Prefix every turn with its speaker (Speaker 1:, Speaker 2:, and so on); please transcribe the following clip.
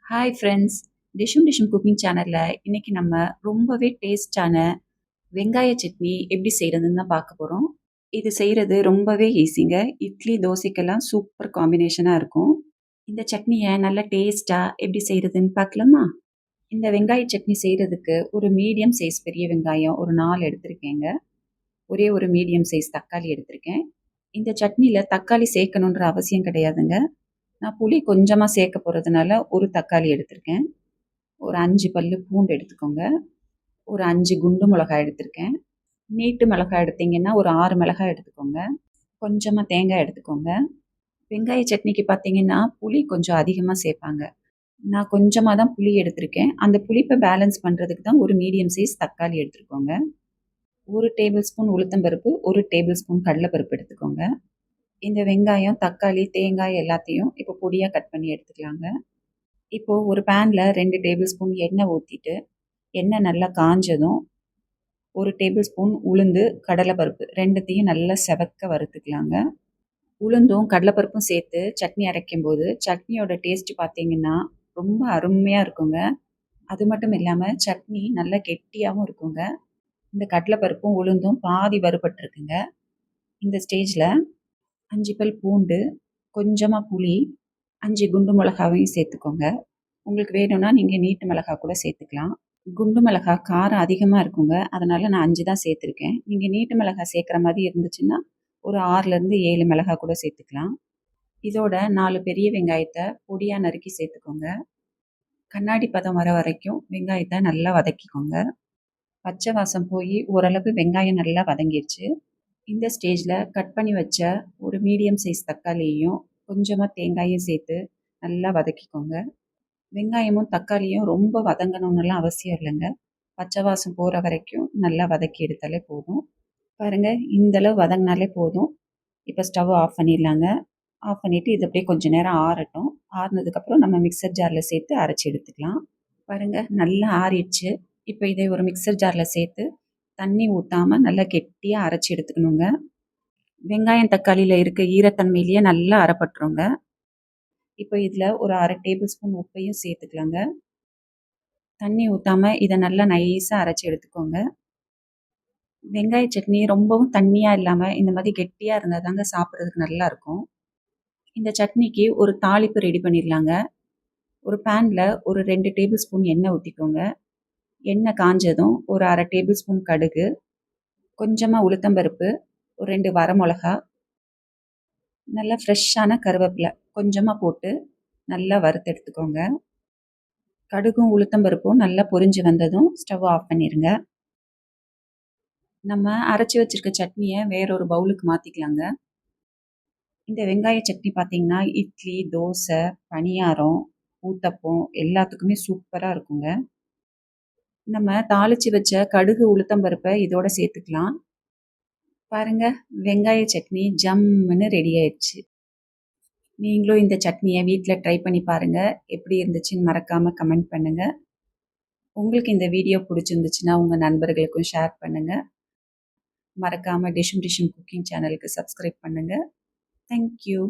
Speaker 1: Hi friends. Dishum Dishum cooking சேனல்ல இன்னைக்கு நம்ம ரொம்பவே டேஸ்டான வெங்காய சட்னி எப்படி செய்யறதுன்னு தான் பார்க்க போறோம். இது செய்யறது ரொம்பவே ஈஸிங்க. இட்லி, தோசைக்கெல்லாம் சூப்பர் காம்பினேஷனா இருக்கும். இந்த சட்னிய நல்லா டேஸ்டா எப்படி செய்யறதுன்னு பார்க்கலாமா? இந்த வெங்காய சட்னி செய்யறதுக்கு ஒரு மீடியம் சைஸ் பெரிய வெங்காயம் ஒரு 4 எடுத்திருக்கேங்க. ஒரே ஒரு மீடியம் சைஸ் தக்காளி எடுத்திருக்கேன். இந்த சட்னியில தக்காளி சேர்க்கணுன்ற அவசியம் கிடையாதுங்க. நான் புளி கொஞ்சமா சேர்க்க போறதுனால ஒரு தக்காளி எடுத்திருக்கேன். ஒரு 5 பல்லு பூண்டு எடுத்துக்கோங்க. ஒரு 5 குண்டு மிளகாய் எடுத்திருக்கேன். நீட்டு மிளகாய் எடுத்தீங்கன்னா, ஒரு 6 மிளகாய் எடுத்துக்கோங்க. கொஞ்சமா தேங்காய் எடுத்துக்கோங்க. வெங்காய சட்னிக்கு பார்த்தீங்கன்னா, புளி கொஞ்சம் அதிகமா சேர்ப்பாங்க. நான் கொஞ்சமா தான் புளி எடுத்திருக்கேன். அந்த புளிப்ப பேலன்ஸ் பண்றதுக்கு தான் ஒரு மீடியம் சைஸ் தக்காளி எடுத்துக்கோங்க. 1 டேபிள் ஸ்பூன் உளுத்தம் பருப்பு, 1 டேபிள் ஸ்பூன் கடல பருப்பு எடுத்துக்கோங்க. இந்த வெங்காயம், தக்காளி, தேங்காய் எல்லாத்தையும் இப்போ பொடியா கட் பண்ணி எடுத்துக்கலாங்க. இப்போ ஒரு பேன்ல 2 டேபிள் ஸ்பூன் எண்ணெய் ஊத்திட்டு, எண்ணெய் நல்லா காஞ்சதும் 1 டேபிள் ஸ்பூன் உளுந்து, கடலைப்பருப்பு 2த்தையும் நல்லா செவக்க வறுத்துக்கலாங்க. உளுந்தும், கடலைப்பருப்பும் சேர்த்து சட்னி அரைக்கும்போது, சட்னியோட டேஸ்ட் பார்த்தீங்கன்னா, ரொம்ப அருமையா இருக்குங்க. அது மட்டும் இல்லாம சட்னி நல்லா கெட்டியாவும் இருக்குங்க. இந்த கடலைப்பருப்பும், உளுந்தும் பாதி வறுபட்டுருக்குங்க. இந்த ஸ்டேஜ்ல 5 பல் பூண்டு, கொஞ்சமா புளி, 5 குண்டு மிளகாவையும் சேர்த்துக்கோங்க. உங்களுக்கு வேணும்னா நீங்க நீட்டு மிளகாய் கூட சேர்த்துக்கலாம். குண்டு மிளகாய் காரம் அதிகமா இருக்குங்க. அதனால நான் 5 தான் சேர்த்துருக்கேன். நீங்க நீட்டு மிளகாய் சேர்க்குற மாரி இருந்துச்சுன்னா, ஒரு 6லேருந்து 7 மிளகாய் கூட சேர்த்துக்கலாம். இதோட 4 பெரிய வெங்காயத்த பொடியா நறுக்கி சேர்த்துக்கோங்க. கண்ணாடி பதம் வர வரைக்கும் வெங்காயத்த நல்லா வதக்கிக்கோங்க. பச்சை வாசம் போய் ஓரளவு வெங்காயம் நல்லா வதங்கிருச்சு. இந்த ஸ்டேஜ்ல கட் பண்ணி வச்ச ஒரு மீடியம் சைஸ் தக்காளியையும், கொஞ்சமா தேங்காயும் சேர்த்து நல்லா வதக்கிக்கோங்க. வெங்காயமும், தக்காளியும் ரொம்ப வதங்கணும்னுலாம் அவசியம் இல்லைங்க. பச்சை வாசம் போற வரைக்கும் நல்லா வதக்கி எடுத்தாலே போதும். பாருங்க, இந்த அளவு வதங்கினாலே போதும். இப்போ ஸ்டவ் ஆஃப் பண்ணிடலாங்க. ஆஃப் பண்ணிட்டு இது அப்படியே கொஞ்ச நேரம் ஆறட்டும். ஆறுனதுக்கப்புறம் நம்ம மிக்ஸர் ஜார்ல சேர்த்து அரைச்சு எடுத்துக்கலாம். பாருங்க, நல்லா ஆறிடுச்சு. இப்போ இதை ஒரு மிக்ஸர் ஜார்ல சேர்த்து தண்ணி ஊத்தாம நல்லா கெட்டியா அரைச்சு எடுத்துக்கணுங்க. வெங்காயம், தக்காளியில இருக்க ஈரத்தன்மையிலேயே நல்லா அரைப்பட்டுருங்க. இப்போ இதில் ஒரு 1/2 டேபிள் ஸ்பூன் உப்பையும் சேர்த்துக்கலாங்க. தண்ணி ஊத்தாம இதை நல்லா நைஸா அரைச்சு எடுத்துக்கோங்க. வெங்காய சட்னி ரொம்பவும் தண்ணியா இல்லாம, இந்த மாதிரி கெட்டியா இருந்தா தாங்க சாப்பிடுறதுக்கு நல்லா இருக்கும். இந்த சட்னிக்கு ஒரு தாளிப்பு ரெடி பண்ணிடலாங்க. ஒரு பேன்ல ஒரு 2 டேபிள் ஸ்பூன் எண்ணெய் ஊத்திக்கோங்க. எண்ணெய் காஞ்சதும் ஒரு 1/2 டேபிள் ஸ்பூன் கடுகு, கொஞ்சமா உளுத்தம் பருப்பு, ஒரு 2 வரமிளகா, நல்லா ஃப்ரெஷ்ஷான கருவேப்பிலை கொஞ்சமா போட்டு நல்லா வறுத்து எடுத்துக்கோங்க. கடுகும், உளுத்தம் பருப்பும் நல்லா பொரிஞ்சு வந்ததும் ஸ்டவ் ஆஃப் பண்ணிருங்க. நம்ம அரைச்சு வச்சிருக்க சட்னிய வேற ஒரு பவுலுக்கு மாத்திக்கலாங்க. இந்த வெங்காய சட்னி பார்த்தீங்கன்னா, இட்லி, தோசை, பணியாரம், ஊத்தப்பம் எல்லாத்துக்குமே சூப்பரா இருக்குங்க. நம்ம தாளிச்சு வச்ச கடுகு, உளுத்தம் பருப்ப இதோட சேர்த்துக்கலாம். பாருங்க, வெங்காய சட்னி ஜம்முன்னு ரெடி ஆயிடுச்சு. நீங்களும் இந்த சட்னிய வீட்ல ட்ரை பண்ணி பாருங்க. எப்படி இருந்துச்சுன்னு மறக்காம கமெண்ட் பண்ணுங்க. உங்களுக்கு இந்த வீடியோ பிடிச்சிருந்துச்சுன்னா, உங்க நண்பர்களுக்கும் ஷேர் பண்ணுங்க. மறக்காம டிஷ்ஷும் டிஷ்ஷும் குக்கிங் சேனலுக்கு சப்ஸ்கிரைப் பண்ணுங்க. Thank you.